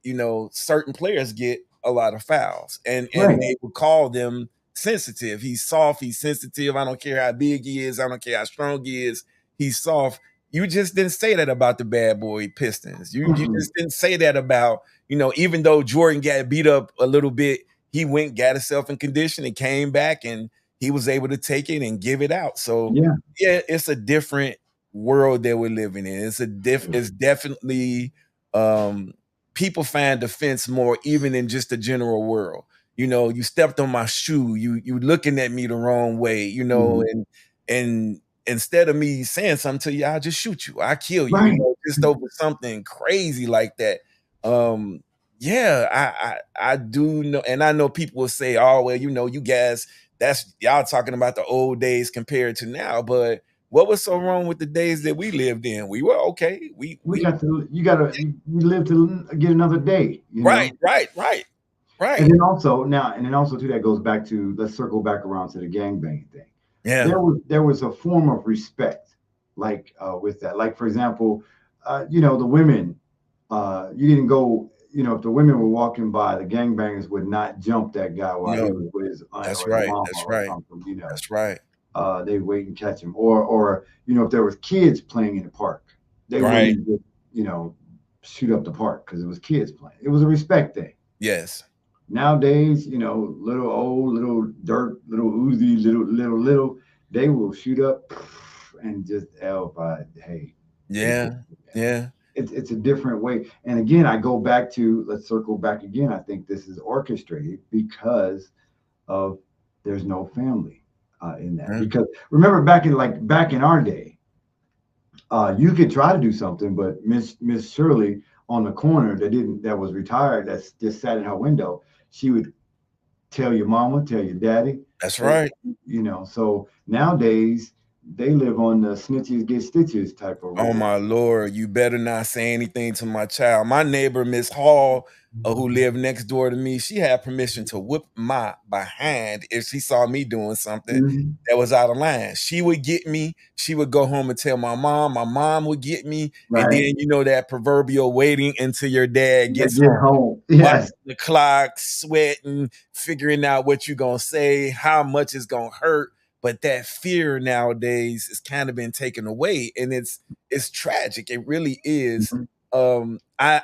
certain players get a lot of fouls, and they would call them sensitive. He's soft. He's sensitive. I don't care how big he is. I don't care how strong he is. He's soft. You just didn't say that about the bad boy Pistons. You just didn't say that about, even though Jordan got beat up a little bit, he went, got himself in condition and came back and he was able to take it and give it out. So yeah, it's a different world that we're living in. It's definitely people find defense more even in just the general world. You stepped on my shoe, you looking at me the wrong way, and instead of me saying something to you, I'll just shoot you. I kill you, just over something crazy like that. Yeah, I do know, and I know people will say, "Oh, well, you guys, that's y'all talking about the old days compared to now." But what was so wrong with the days that we lived in? We were okay. We you live to get another day. Right. And then also too, that goes back to, let's circle back around to the gangbang thing. Yeah. There was a form of respect, like with that. Like, for example, the women, you didn't go, if the women were walking by, the gangbangers would not jump that guy while he was with his aunt or his mama or something. That's right. They wait and catch him, or if there was kids playing in the park, they wouldn't just, shoot up the park because it was kids playing. It was a respect thing. Yes. Nowadays, little old, little dirt, little Uzi, little, they will shoot up and just hey. Yeah. It's a different way. And again, let's circle back again. I think this is orchestrated because of there's no family in that. Because remember back in our day, you could try to do something, but Miss Shirley on the corner that was retired, that's just sat in her window, she would tell your mama, tell your daddy. That's right. So nowadays they live on the snitches get stitches type of. Oh my Lord, you better not say anything to my child. My neighbor, Miss Hall, who lived next door to me, she had permission to whip my behind if she saw me doing something that was out of line. She would get me. She would go home and tell my mom. My mom would get me. And then, that proverbial waiting until your dad gets home. Yes. The clock, sweating, figuring out what you're going to say, how much it's going to hurt. But that fear nowadays has kind of been taken away, and it's tragic. It really is. I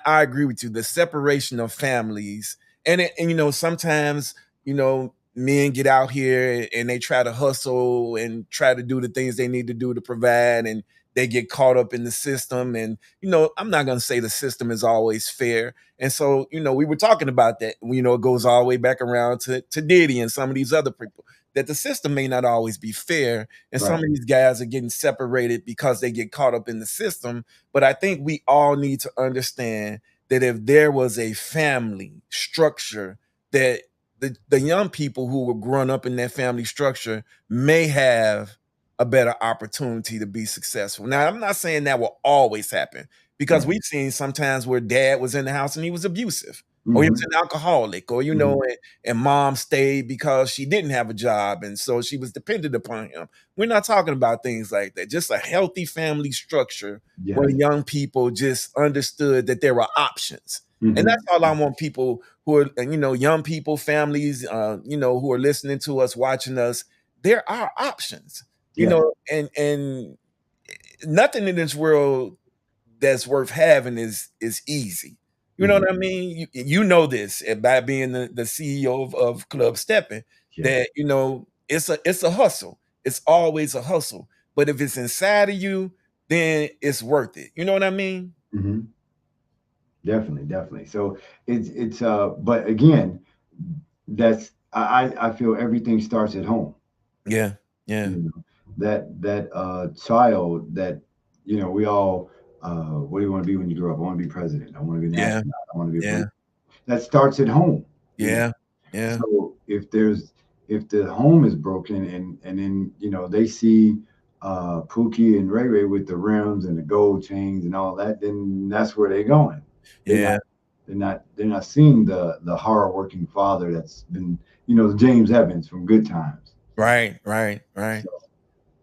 agree with you. The separation of families, and sometimes men get out here and they try to hustle and try to do the things they need to do to provide, and they get caught up in the system. And I'm not going to say the system is always fair. And so we were talking about that. It goes all the way back around to Diddy and some of these other people, that the system may not always be fair. And some of these guys are getting separated because they get caught up in the system. But I think we all need to understand that if there was a family structure, that the young people who were growing up in that family structure may have a better opportunity to be successful. Now, I'm not saying that will always happen, because we've seen sometimes where dad was in the house and he was abusive. Or he was an alcoholic, or, and mom stayed because she didn't have a job. And so she was dependent upon him. We're not talking about things like that. Just a healthy family structure where young people just understood that there were options. And that's all I want people who are, young people, families, who are listening to us, watching us. There are options, and nothing in this world that's worth having is easy. You know what I mean? You know this by being the CEO of Club Stepping, that it's a hustle. It's always a hustle. But if it's inside of you, then it's worth it. You know what I mean? Definitely. So it's but again, I feel everything starts at home. Yeah. That child that we all. What do you want to be when you grow up? I want to be president. I want to be an astronaut. I want to be a police. That starts at home. Yeah. So if the home is broken and then they see Pookie and Ray Ray with the rims and the gold chains and all that, then that's where they're going. They're not seeing the hardworking father that's been the James Evans from Good Times. Right.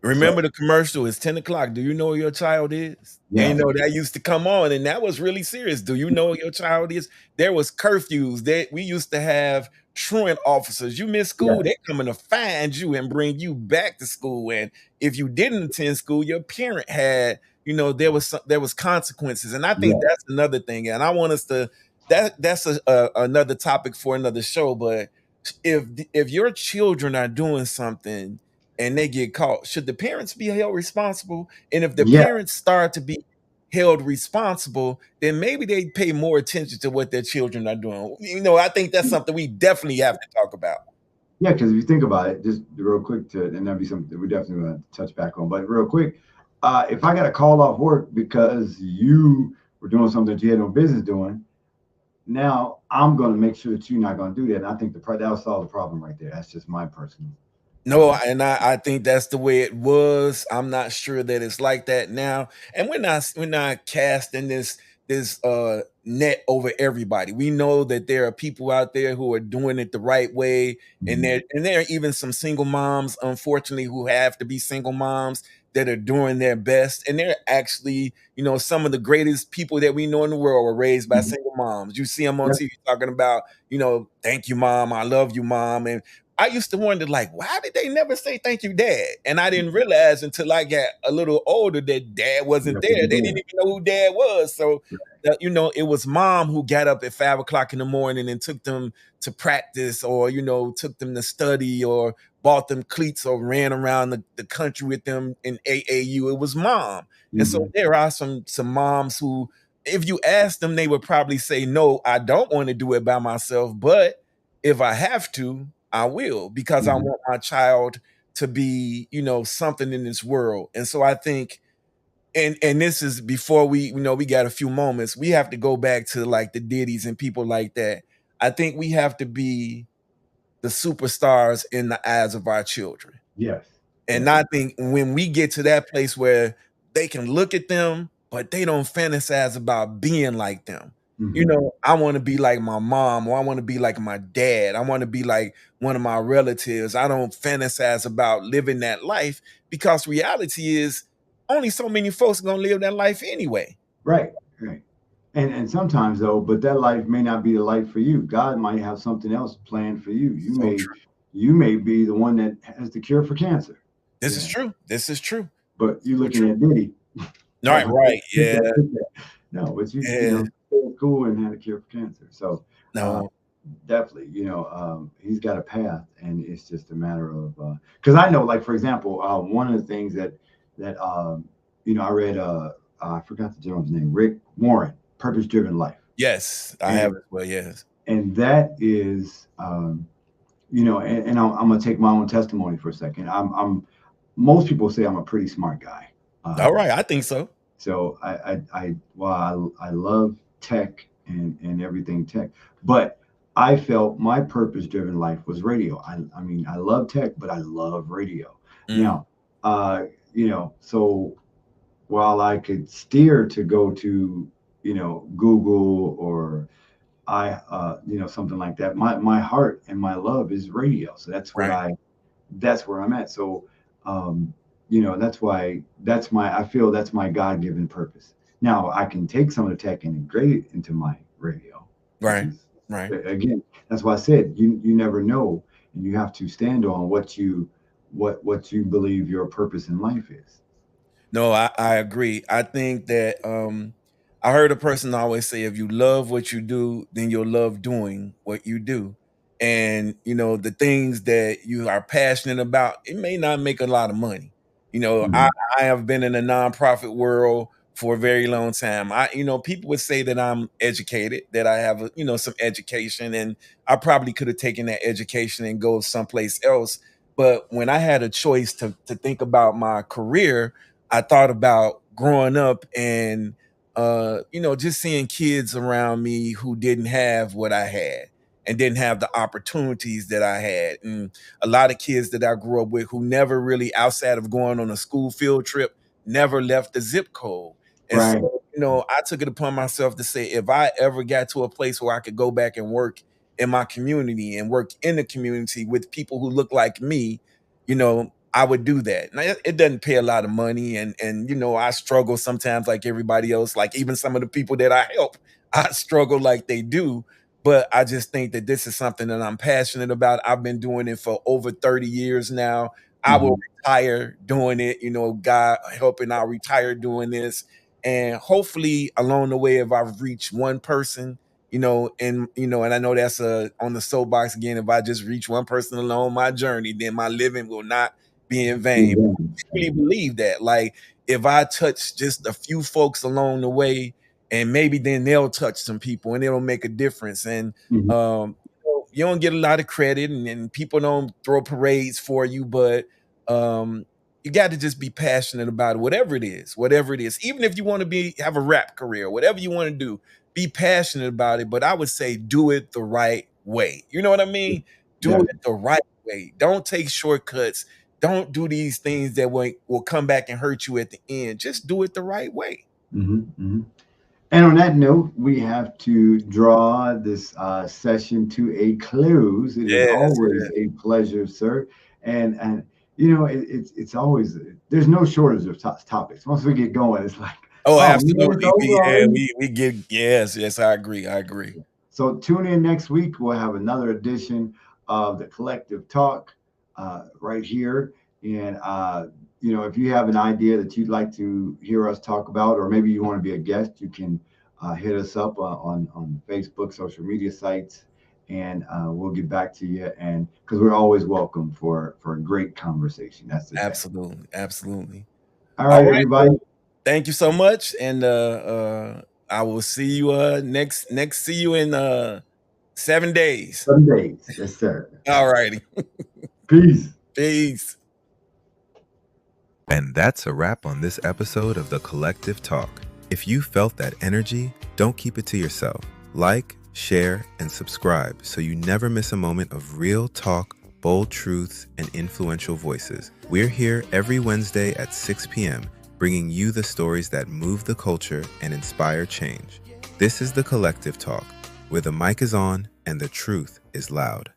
Remember the commercial? It's 10 o'clock. Do you know where your child is? And Yes. that used to come on, and that was really serious. Do you know where your child is? There was curfews. That we used to have truant officers. You miss school, Yes. they coming to find you and bring you back to school. And if you didn't attend school, your parent had, there was consequences. And I think Yes. that's another thing. And I want us to that's another topic for another show. But if your children are doing something and they get caught, should the parents be held responsible? And if the Yeah. parents start to be held responsible, then maybe they pay more attention to what their children are doing. I think that's something we definitely have to talk about. Yeah, because if you think about it, just real quick, and that'd be something that we definitely want to touch back on. But real quick, if I got a call off work because you were doing something that you had no business doing, now I'm going to make sure that you're not going to do that. And I think that'll solve the problem right there. That's just my personal. No, and I think that's the way it was. I'm not sure that it's like that now. And we're not casting this net over everybody. We know that there are people out there who are doing it the right way. And there are even some single moms, unfortunately, who have to be single moms that are doing their best. And they're actually, some of the greatest people that we know in the world were raised by Mhm. single moms. You see them on Yep. TV talking about, thank you, mom, I love you, mom. And I used to wonder, like, why did they never say thank you, dad? And I didn't realize until I got a little older that dad wasn't That's there. what you They didn't do. even know who dad was. So, it was mom who got up at 5 o'clock in the morning and took them to practice, or, took them to study, or bought them cleats, or ran around the country with them in AAU. It was mom. And so Mhm. there are some moms who, if you ask them, they would probably say, no, I don't want to do it by myself. But if I have to, I will, because I Mhm. want my child to be, something in this world. And so I think, and this is before we got a few moments, we have to go back to like the Diddies and people like that. I think we have to be the superstars in the eyes of our children. Yes. And Yes. I think when we get to that place where they can look at them, but they don't fantasize about being like them. Mhm. I want to be like my mom, or I want to be like my dad. I want to be like one of my relatives. I don't fantasize about living that life, because reality is only so many folks are going to live that life anyway. Right. Right. And sometimes though, but that life may not be the life for you. God might have something else planned for you. You So may true. you may be the one that has the cure for cancer. This You is know, true. This is true. but you So looking true. at Diddy. Right, right. Take Yeah. that, take that. No, but Yeah. stay in school and had a cure for cancer. So uh, No. definitely, he's got a path, and it's just a matter of because I know, like for example, one of the things that I read. I forgot the gentleman's name, Rick Warren, Purpose Driven Life, Yes, I have and as well. Yes. that is, and I'm going to take my own testimony for a second. Most people say I'm a pretty smart guy. All right. I think so. So I love tech and everything tech, but I felt my purpose driven life was radio. I mean, I love tech, but I love radio. Mm, Now, so while I could steer to go to, Google or something like that, my heart and my love is radio. So right. that's where I'm at. So, um, that's why I feel that's my God given purpose. Now I can take some of the tech and integrate it into my radio, which Right. is, Right. again, that's why I said you never know, and you have to stand on what you believe your purpose in life is. No, I agree. I think that I heard a person always say, if you love what you do, then you'll love doing what you do. And the things that you are passionate about, it may not make a lot of money. I, Mhm. I have been in the nonprofit world for a very long time. People would say that I'm educated, that I have some education, and I probably could have taken that education and go someplace else. But when I had a choice to think about my career, I thought about growing up and just seeing kids around me who didn't have what I had and didn't have the opportunities that I had. And a lot of kids that I grew up with who never really, outside of going on a school field trip, never left the zip code. And so, Right. I took it upon myself to say, if I ever got to a place where I could go back and work in my community and work in the community with people who look like me, I would do that. Now, it doesn't pay a lot of money, and you know, I struggle sometimes like everybody else. Like even some of the people that I help, I struggle like they do. But I just think that this is something that I'm passionate about. I've been doing it for over 30 years now. I will Mhm. retire doing it. You know, God helping, I'll retire doing this. And hopefully along the way, if I've reached one person, and I know that's on the soapbox again. If I just reach one person along my journey, then my living will not be in vain. I really believe that. Like, if I touch just a few folks along the way, and maybe then they'll touch some people and it'll make a difference. And Mhm. you don't get a lot of credit, and people don't throw parades for you, but you got to just be passionate about it, whatever it is, whatever it is. Even if you want to have a rap career, whatever you want to do, be passionate about it. But I would say do it the right way. You know what I mean? Do Yeah. it the right way. Don't take shortcuts. Don't do these things that will come back and hurt you at the end. Just do it the right way. Mhm. Mhm. And on that note, we have to draw this session to a close. It is Yes, always yes. a pleasure, sir. And you know, it's always there's no shortage of topics. Once we get going, it's like, Oh, oh man, it's absolutely. over Yeah, already. we get yes, yes, I agree. I agree. So tune in next week. We'll have another edition of the Collective Talk right here. And you know, if you have an idea that you'd like to hear us talk about, or maybe you want to be a guest, you can hit us up on Facebook, social media sites, and we'll get back to you. And because we're always welcome for a great conversation. That's the thing. Absolutely, absolutely. All All right, right, everybody. well, thank you so much, and I will see you see you in 7 days. 7 days. Yes, sir. All righty. Peace. Peace. And that's a wrap on this episode of The Collective Talk. If you felt that energy, don't keep it to yourself. Like, share, and subscribe so you never miss a moment of real talk, bold truths, and influential voices. We're here every Wednesday at 6 p.m., bringing you the stories that move the culture and inspire change. This is The Collective Talk, where the mic is on and the truth is loud.